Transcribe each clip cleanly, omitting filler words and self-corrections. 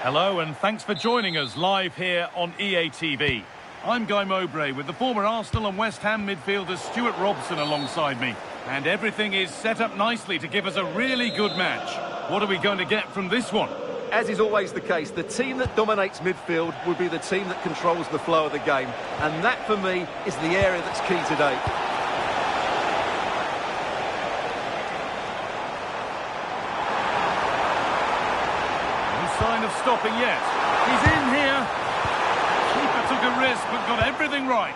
Hello and thanks for joining us live here on EA TV. I'm Guy Mowbray with the former Arsenal and West Ham midfielder Stuart Robson alongside me. And everything is set up nicely to give us a really good match. What are we going to get from this one? As is always the case, the team that dominates midfield will be the team that controls the flow of the game. And that, for me, is the area that's key today. Sign of stopping yet. He's in here. Keeper took a risk but got everything right.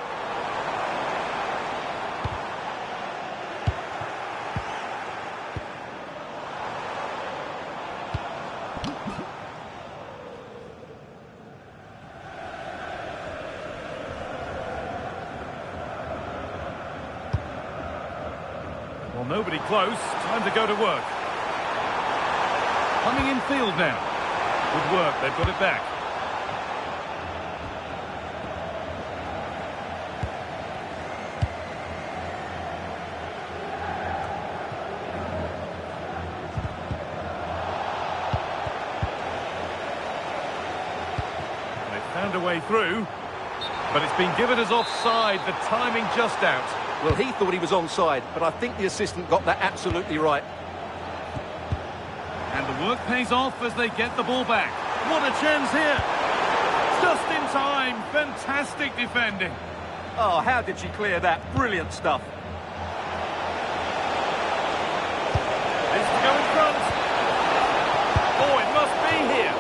Well, nobody close. Time to go to work. Coming in field now. Good work, they've got it back. They've found a way through, but it's been given as offside, the timing just out. Well, he thought he was onside, but I think the assistant got that absolutely right. And the work pays off as they get the ball back. What a chance here. Just in time. Fantastic defending. Oh, how did she clear that? Brilliant stuff. It's to go in front. Oh, it must be here.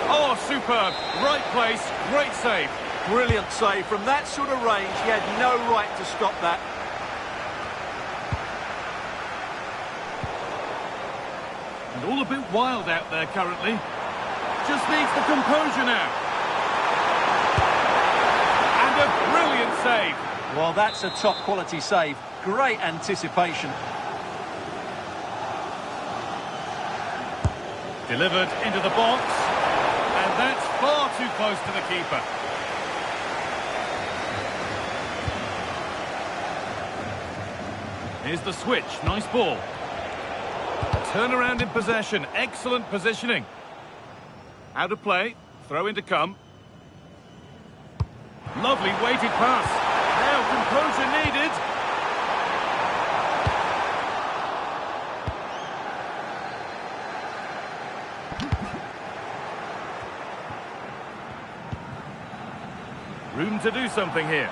Oh, superb. Right place. Great save. Brilliant save. From that sort of range, he had no right to stop that. And all a bit wild out there currently. Just needs the composure now. And a brilliant save. Well, that's a top-quality save. Great anticipation. Delivered into the box. And that's far too close to the keeper. Here's the switch. Nice ball. Turnaround in possession, excellent positioning. Out of play, throw in to come. Lovely weighted pass. Now composure needed. Room to do something here.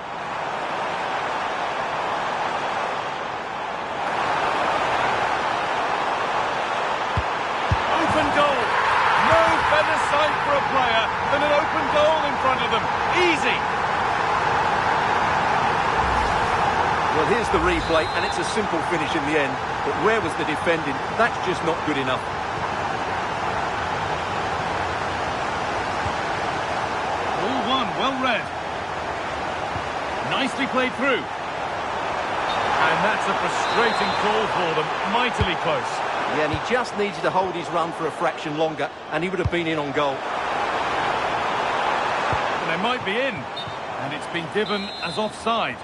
Better sight for a player than an open goal in front of them. Easy. Well, here's the replay, and it's a simple finish in the end. But where was the defending? That's just not good enough. All one, well read. Nicely played through. And that's a frustrating call for them. Mightily close. Yeah, and he just needed to hold his run for a fraction longer, and he would have been in on goal. And they might be in, and it's been given as offside.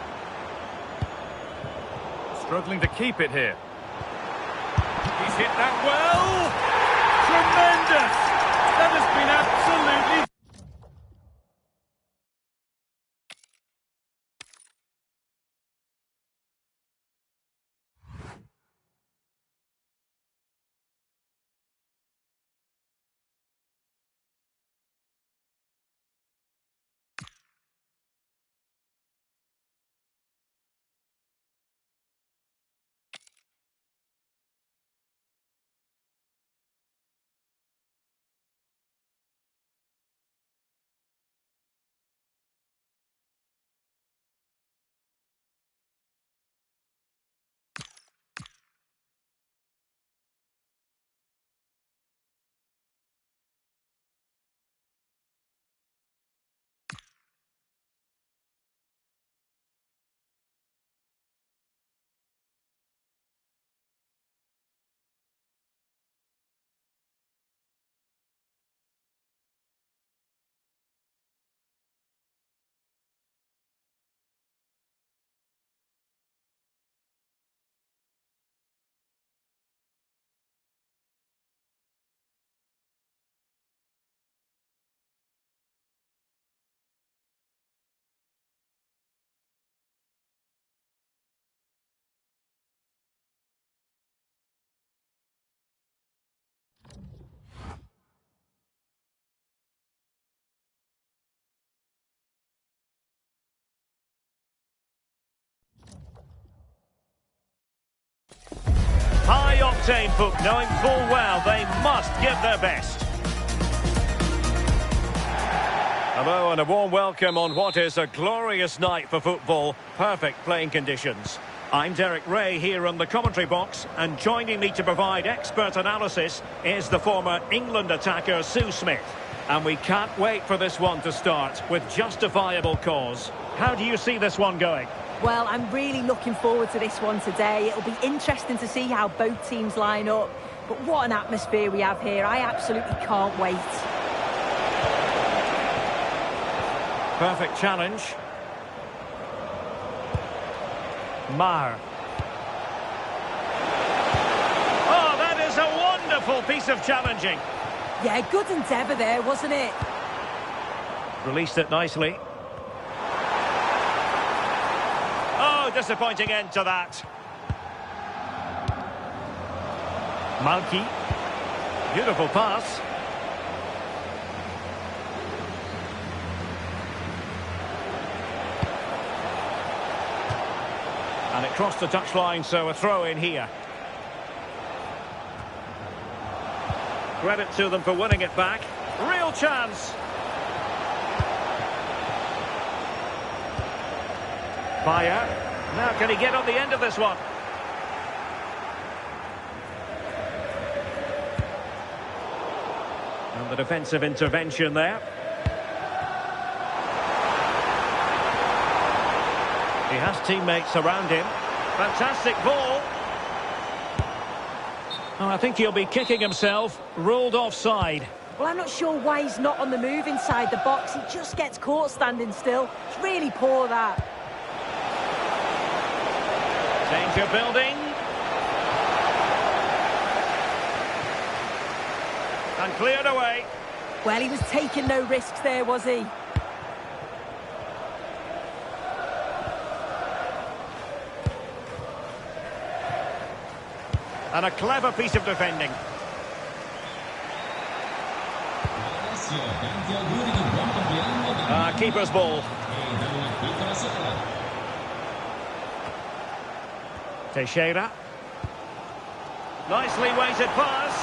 Struggling to keep it here. He's hit that well! Tremendous! That has been absolutely octane foot, knowing full well they must give their best. Hello and a warm welcome on what is a glorious night for football. Perfect playing conditions. I'm Derek Ray here on the commentary box, and joining me to provide expert analysis is the former England attacker Sue Smith. And we can't wait for this one to start with justifiable cause. How do you see this one going? Well, I'm really looking forward to this one today. It'll be interesting to see how both teams line up. But what an atmosphere we have here. I absolutely can't wait. Perfect challenge. Maher. Oh, that is a wonderful piece of challenging. Yeah, good endeavour there, wasn't it? Released it nicely. Oh, disappointing end to that. Malky. Beautiful pass. And it crossed the touchline, so a throw in here. Credit to them for winning it back. Real chance. Bayer. Now can he get on the end of this one? And the defensive intervention there. He has teammates around him. Fantastic ball. Oh, I think he'll be kicking himself. Ruled offside. Well, I'm not sure why he's not on the move inside the box. He just gets caught standing still. It's really poor, that. Danger building. And cleared away. Well, he was taking no risks there, was he? And a clever piece of defending. Keeper's ball. Teixeira. Nicely weighted pass.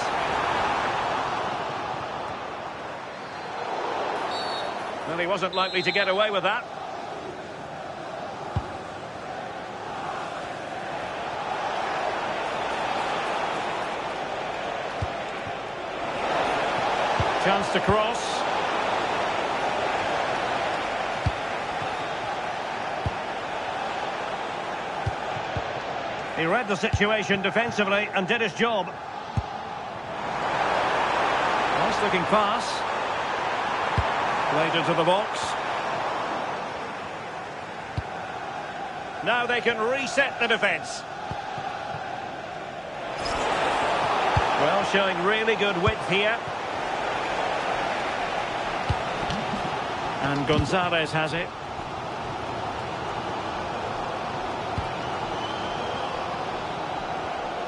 Well, he wasn't likely to get away with that. Chance to cross. He read the situation defensively and did his job. Nice looking pass. Played into the box. Now they can reset the defence. Well, showing really good width here. And Gonzalez has it.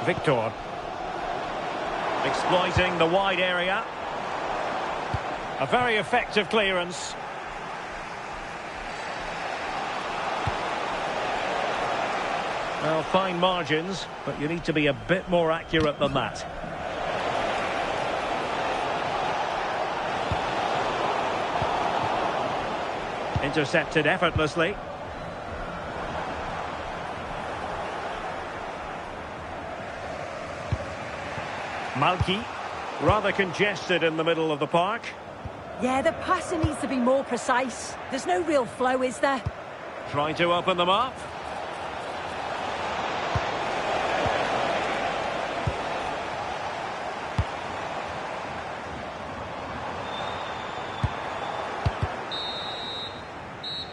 Victor. Exploiting the wide area. A very effective clearance. Well, fine margins, but you need to be a bit more accurate than that. Intercepted effortlessly. Malky, rather congested in the middle of the park. Yeah, the passing needs to be more precise. There's no real flow, is there? Trying to open them up.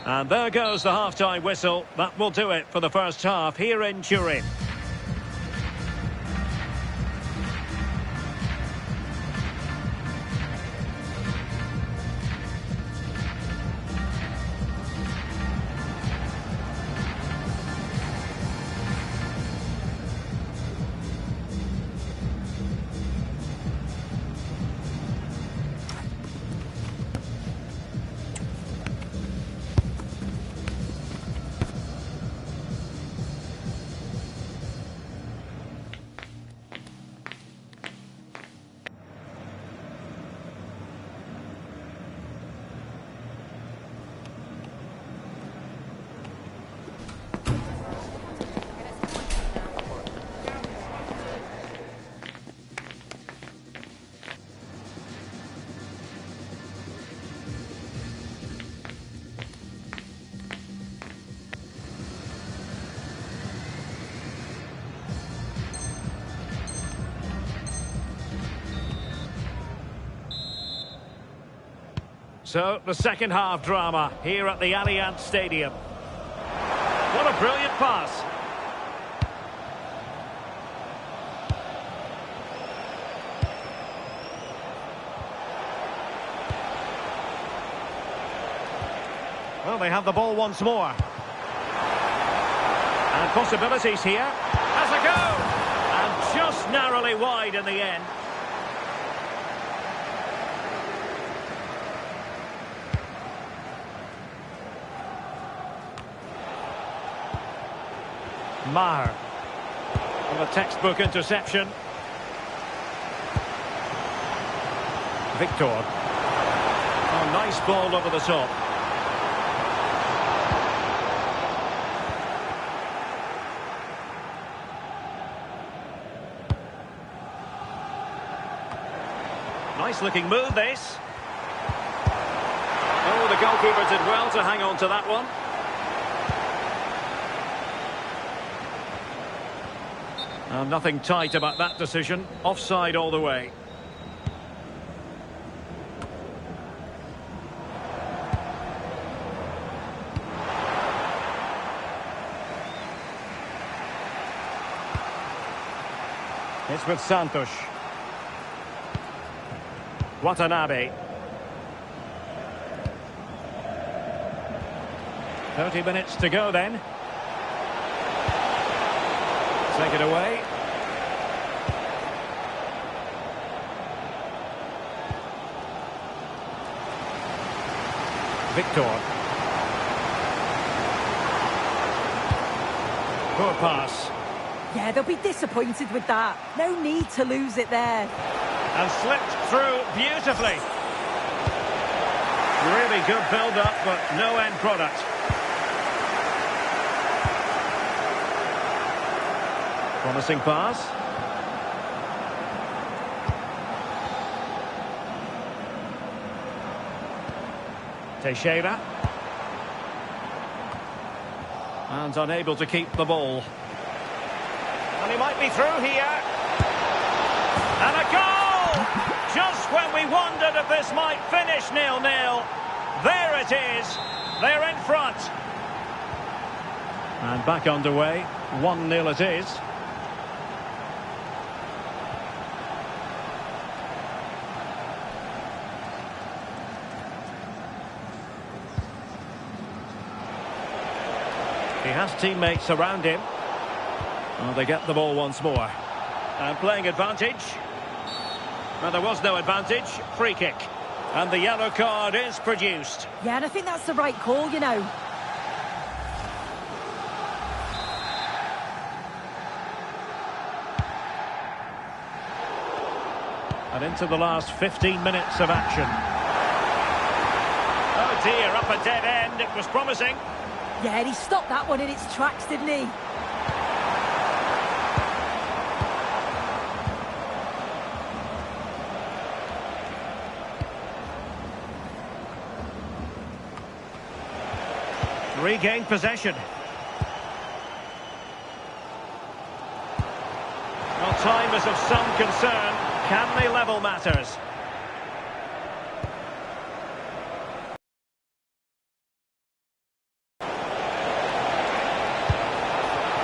And there goes the half-time whistle. That will do it for the first half here in Turin. So, the second half drama here at the Allianz Stadium. What a brilliant pass. Well, they have the ball once more. And possibilities here. Has a go! And just narrowly wide in the end. Maher. And a textbook interception. Victor. Oh, nice ball over the top. Nice looking move, this. Oh, the goalkeeper did well to hang on to that one. Nothing tight about that decision. Offside all the way. It's with Santos. Watanabe. 30 minutes to go then. Take it away. Victor. Poor pass. Yeah, they'll be disappointed with that. No need to lose it there. And slipped through beautifully. Really good build-up, but no end product. Promising pass. Teixeira. And unable to keep the ball. And he might be through here. And a goal! Just when we wondered if this might finish 0-0. There it is. They're in front. And back underway. 1-0 it is. He has teammates around him. Oh, they get the ball once more. And playing advantage. Well, there was no advantage. Free kick. And the yellow card is produced. Yeah, and I think that's the right call, you know. And into the last 15 minutes of action. Oh dear, up a dead end. It was promising. Yeah, and he stopped that one in its tracks, didn't he? Regained possession. Well, time is of some concern. Can they level matters?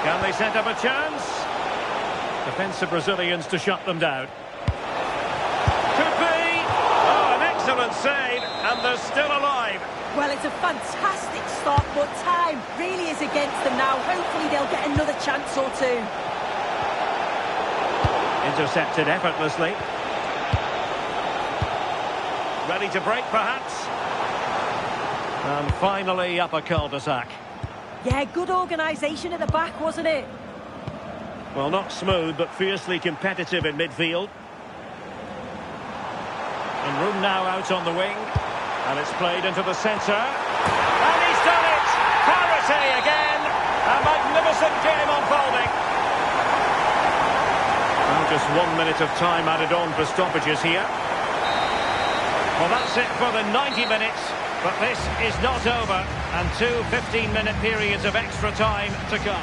Can they set up a chance? Defensive Brazilians to shut them down. Could be! Oh, an excellent save, and they're still alive. Well, it's a fantastic start, but time really is against them now. Hopefully they'll get another chance or two. Intercepted effortlessly. Ready to break, perhaps. And finally up a cul-de-sac. Yeah, good organisation at the back, wasn't it? Well, not smooth, but fiercely competitive in midfield. And room now out on the wing. And it's played into the centre. And he's done it! Parity again! A magnificent game unfolding. And just 1 minute of time added on for stoppages here. Well, that's it for the 90 minutes. But this is not over. And two 15-minute periods of extra time to come.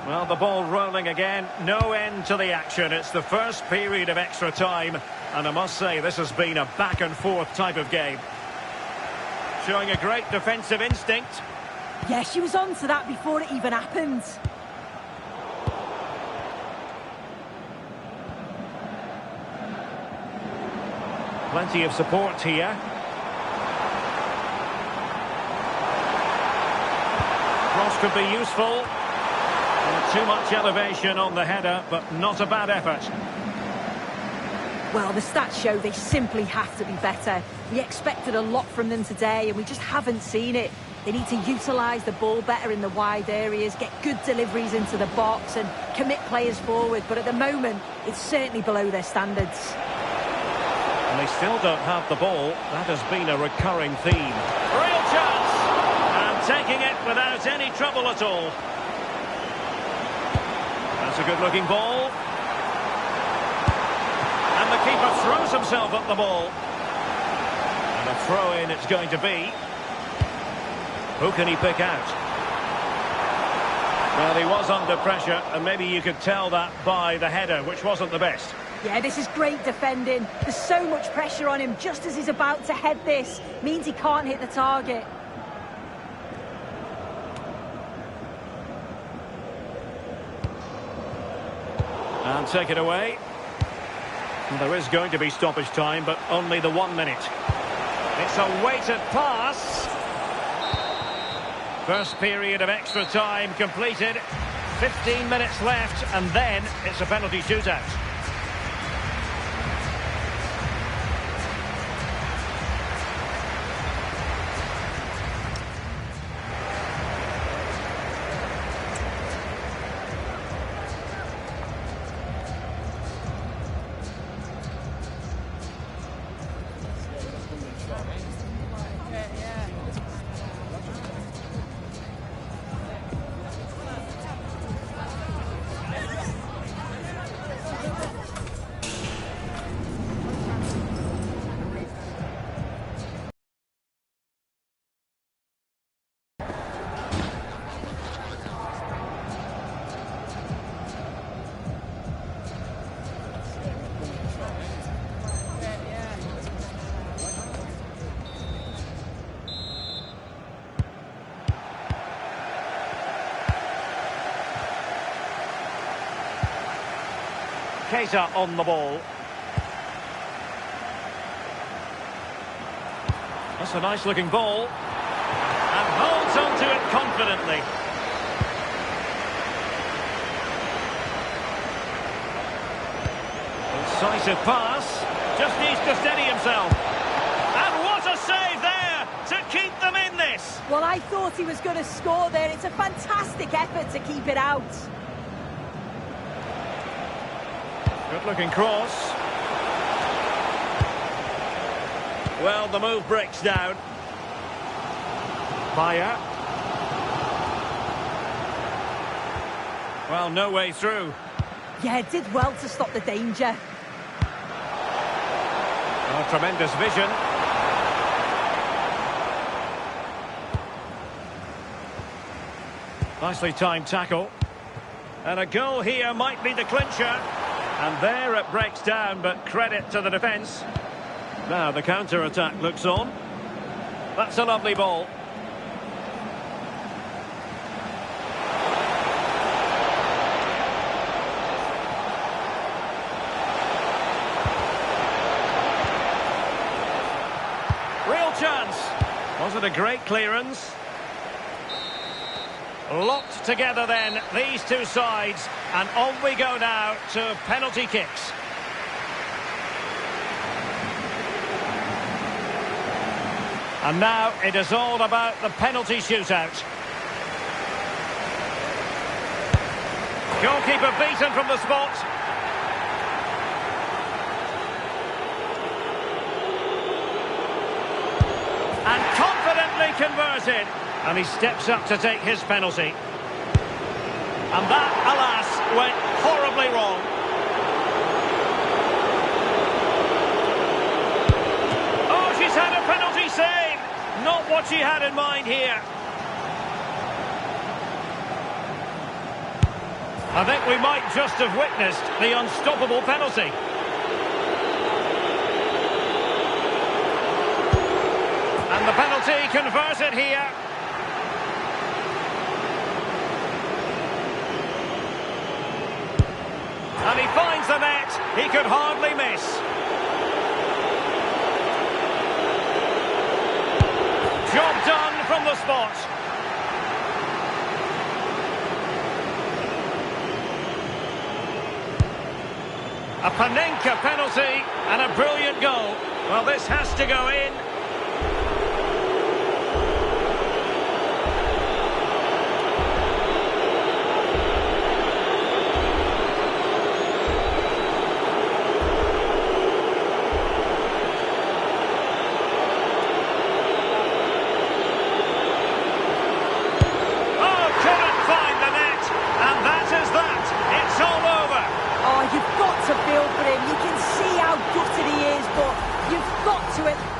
Well, the ball rolling again. No end to the action. It's the first period of extra time. And I must say, this has been a back-and-forth type of game. Showing a great defensive instinct. Yeah, she was on to that before it even happened. Plenty of support here. Cross could be useful. Too much elevation on the header, but not a bad effort. Well, the stats show they simply have to be better. We expected a lot from them today, and we just haven't seen it. They need to utilise the ball better in the wide areas, get good deliveries into the box, and commit players forward. But at the moment, it's certainly below their standards. And they still don't have the ball. That has been a recurring theme. Real chance! And taking it without any trouble at all. That's a good-looking ball. And the keeper throws himself at the ball. And a throw-in it's going to be. Who can he pick out? Well, he was under pressure, and maybe you could tell that by the header, which wasn't the best. Yeah, this is great defending. There's so much pressure on him just as he's about to head this. Means he can't hit the target. And take it away. Well, there is going to be stoppage time, but only the 1 minute. It's a weighted pass. First period of extra time completed. 15 minutes left, and then it's a penalty shootout. Keita on the ball. That's a nice looking ball. And holds onto it confidently. Incisive pass. Just needs to steady himself. And what a save there to keep them in this. Well, I thought he was going to score there. It's a fantastic effort to keep it out. Good-looking cross. Well, the move breaks down. Fire. Well, no way through. Yeah, did well to stop the danger. Oh, tremendous vision. Nicely timed tackle. And a goal here might be the clincher. And there it breaks down, but credit to the defence. Now the counter-attack looks on. That's a lovely ball. Real chance. Was it a great clearance? Locked together then, these two sides, and on we go now to penalty kicks. And now it is all about the penalty shootout. Goalkeeper beaten from the spot. And confidently converted. And he steps up to take his penalty. And that, alas, went horribly wrong. Not what she had in mind here. I think we might just have witnessed the unstoppable penalty. And the penalty converted here. And he finds the net. He could hardly miss. Job done from the spot. A Panenka penalty and a brilliant goal. Well, this has to go in. You've got to feel for him. You can see how gutted he is, but you've got to...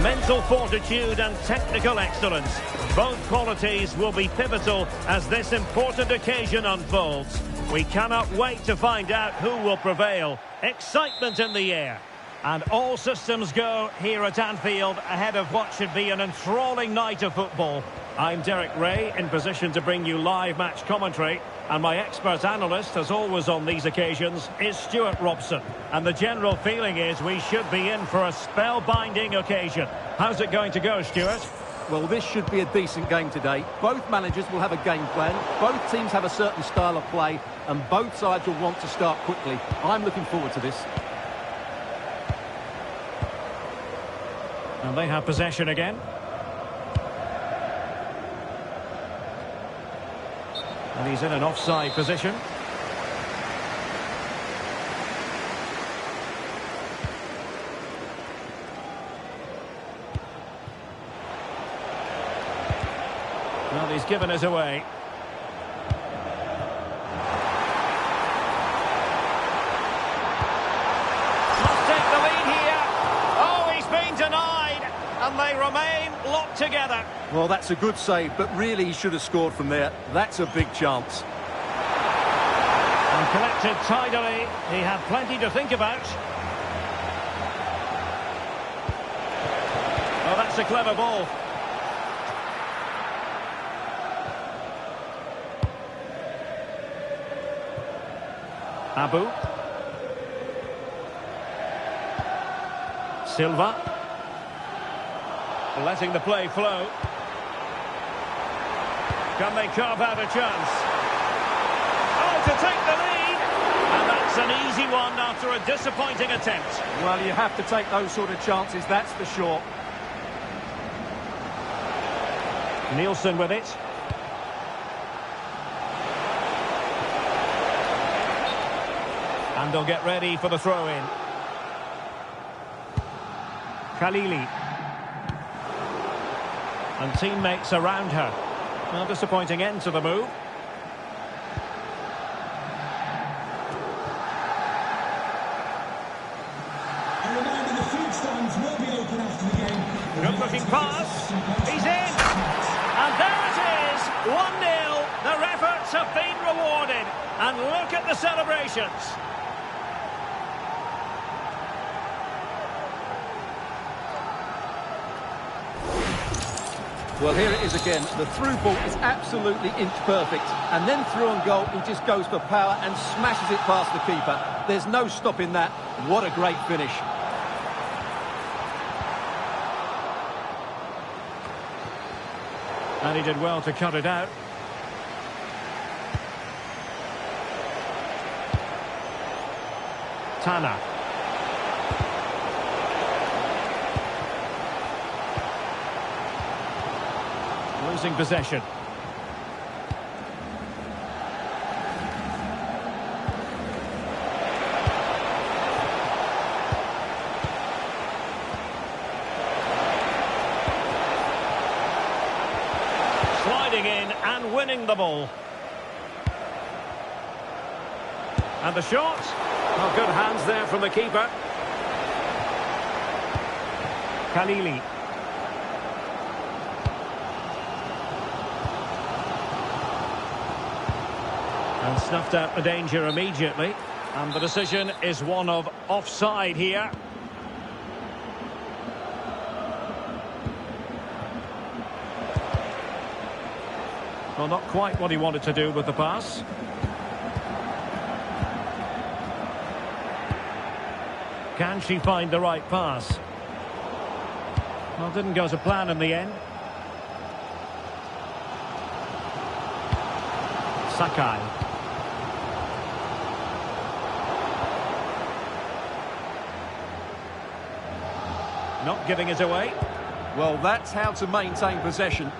Mental fortitude and technical excellence. Both qualities will be pivotal as this important occasion unfolds. We cannot wait to find out who will prevail. Excitement in the air. And all systems go here at Anfield ahead of what should be an enthralling night of football. I'm Derek Ray, in position to bring you live match commentary. And my expert analyst, as always on these occasions, is Stuart Robson. And the general feeling is we should be in for a spellbinding occasion. How's it going to go, Stuart? Well, this should be a decent game today. Both managers will have a game plan. Both teams have a certain style of play. And both sides will want to start quickly. I'm looking forward to this. And they have possession again. And he's in an offside position. Well, he's given us away. Must take the lead here. And they remain locked together. Well, that's a good save, but really he should have scored from there. That's a big chance. And collected tidily. He had plenty to think about. Oh, that's a clever ball. Abu. Silva. Letting the play flow. Can they carve out a chance? Oh, to take the lead! And that's an easy one after a disappointing attempt. Well, you have to take those sort of chances, that's for sure. Nielsen with it. And they'll get ready for the throw-in. Khalili. And teammates around her. Well, disappointing end to the move. A reminder the food stands will be open after the game. Good-looking pass. He's in. And there it is. 1-0. Their efforts have been rewarded. And look at the celebrations. Well, here it is again. The through ball is absolutely inch perfect. And then through on goal, he just goes for power and smashes it past the keeper. There's no stopping that. What a great finish. And he did well to cut it out. Tana. Losing possession. Sliding in and winning the ball. And the shot. Well, good hands there from the keeper. Khalili. And snuffed out the danger immediately. And the decision is one of offside here. Well, not quite what he wanted to do with the pass. Can she find the right pass? Well, didn't go to plan in the end. Sakai. Not giving it away. Well, that's how to maintain possession.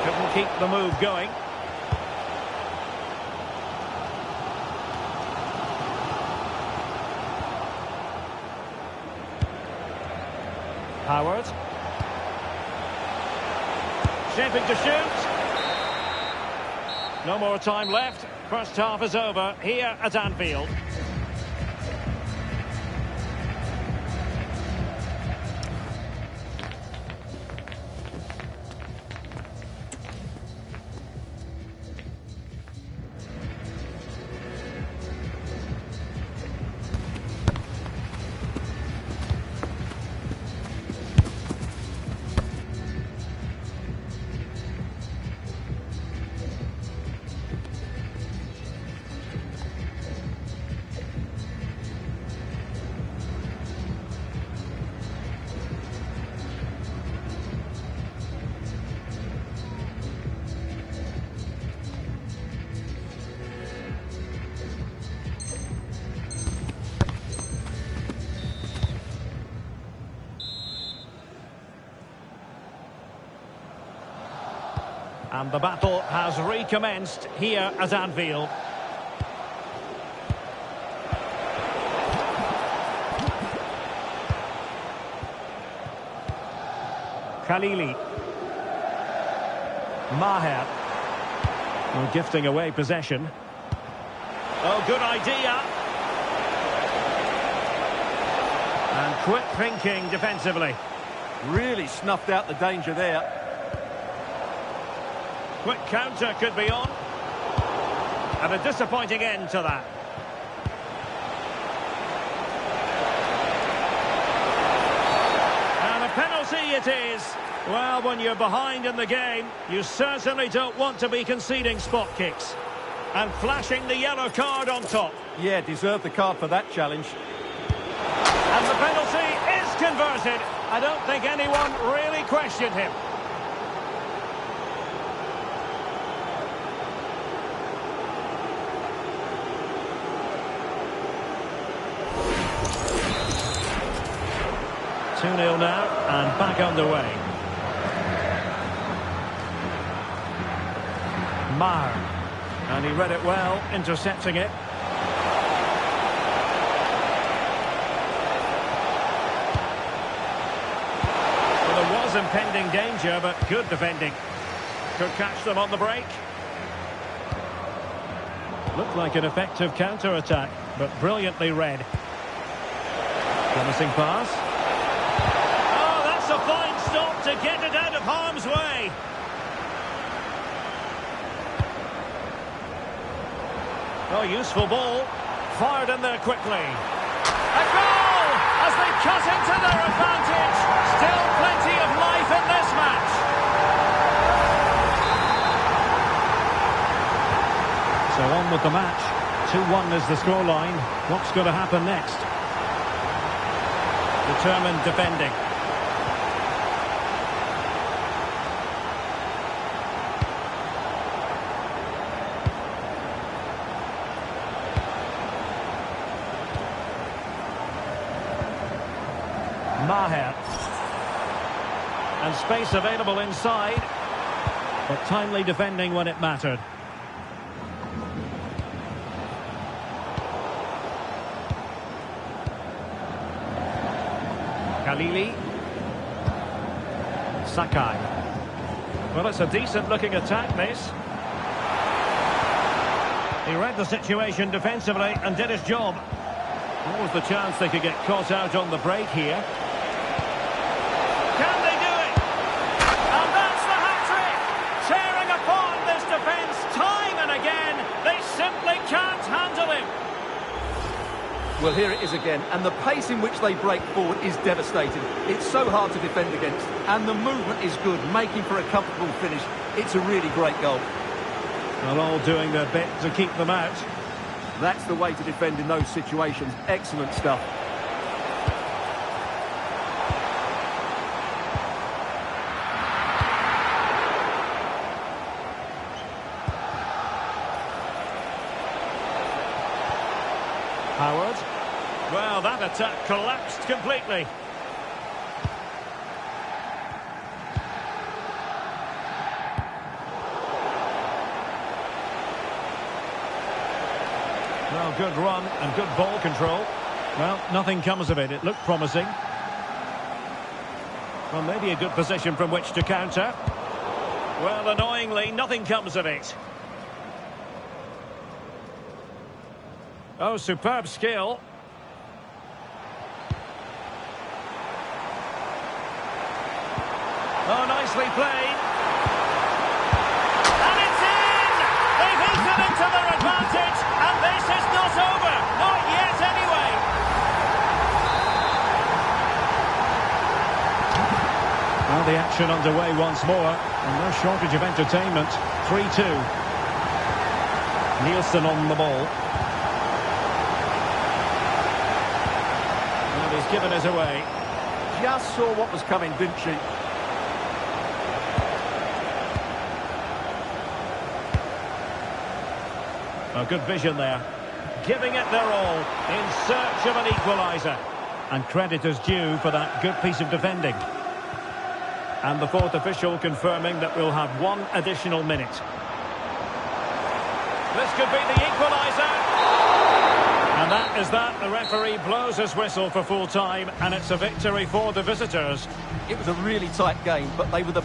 Couldn't keep the move going. Howard. Shaping to shoot. No more time left. First half is over here at Anfield. And the battle has recommenced here at Anfield. Khalili. Maher. Well, gifting away possession. Oh, good idea. Quick thinking defensively. Really snuffed out the danger there. Quick counter could be on. And a disappointing end to that. And a penalty it is. Well, when you're behind in the game, you certainly don't want to be conceding spot kicks. And flashing the yellow card on top. Yeah, deserved the card for that challenge. And the penalty is converted. I don't think anyone really questioned him. Two 0 now, and back underway. Mar. And he read it well, intercepting it. Well, there was impending danger, but good defending. Could catch them on the break. Looked like an effective counter-attack, but brilliantly read. Promising pass. Oh, that's a fine stop to get it out of harm's way. Oh, useful ball. Fired in there quickly. A goal as they cut into their advantage. Still plenty of life in this match. So on with the match. 2-1 is the scoreline. What's going to happen next? Determined defending. Maher. And space available inside, but timely defending when it mattered. Khalili. Sakai. Well, it's a decent looking attack, this. He read the situation defensively and did his job. What was the chance they could get caught out on the break here? Can they do it? And that's the hat-trick! Tearing upon this defence time and again. They simply can't handle him. Well, here it is again, and the pace in which they break forward is devastating. It's so hard to defend against, and the movement is good, making for a comfortable finish. It's a really great goal. Well, all doing their bit to keep them out. That's the way to defend in those situations. Excellent stuff. Howard. Well, that attack collapsed completely. Well, good run and good ball control. Well, nothing comes of it. It looked promising. Well, maybe a good position from which to counter. Well, annoyingly, nothing comes of it. Oh, superb skill. Oh, nicely played. And it's in! They've eaten into their advantage, and this is not over. Not yet, anyway. Well, the action underway once more, and no shortage of entertainment. 3-2. Nielsen on the ball. And he's given it away. Just saw what was coming, didn't she? A good vision there. Giving it their all in search of an equaliser. And credit is due for that good piece of defending. And the fourth official confirming that we'll have one additional minute. This could be the equaliser. And that is that. The referee blows his whistle for full time, and it's a victory for the visitors. It was a really tight game, but they were the